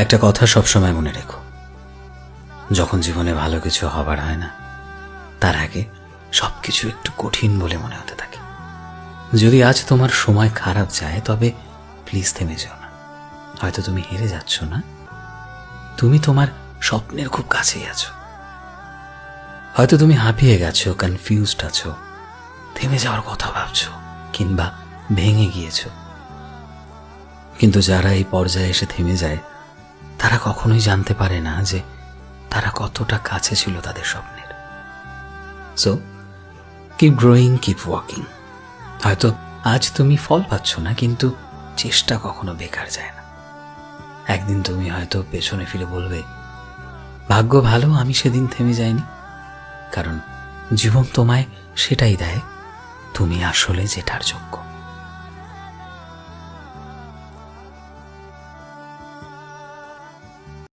একটা কথা সবসময় মনে রেখো, যখন জীবনে ভালো কিছু হবার হয় না, তার আগে সবকিছু একটু কঠিন বলে মনে হতে থাকে। যদি আজ তোমার সময় খারাপ যায়, তবে প্লিজ থেমে যেও না। হয়তো তুমি হেরে যাচ্ছ না, তুমি তোমার স্বপ্নের খুব কাছেই আছো। হয়তো তুমি হাঁপিয়ে গেছো, কনফিউজড আছো, থেমে যাওয়ার কথা ভাবছো, কিংবা ভেঙে গিয়েছো। কিন্তু যারা এই পর্যায়ে এসে থেমে যায়, তারা কখনোই জানতে পারে না যে তারা কতটা কাছে ছিল তাদের স্বপ্নের। So keep growing, keep walking. হয়তো আজ তুমি ফল পাচ্ছ না, কিন্তু চেষ্টা কখনো বেকার যায় না। একদিন তুমি হয়তো পেছনে ফিরে বলবে, ভাগ্য ভালো আমি সেদিন থেমে যাইনি। কারণ জীবন তোমায় সেটাই দেয়, তুমি আসলে যেটার যোগ্য।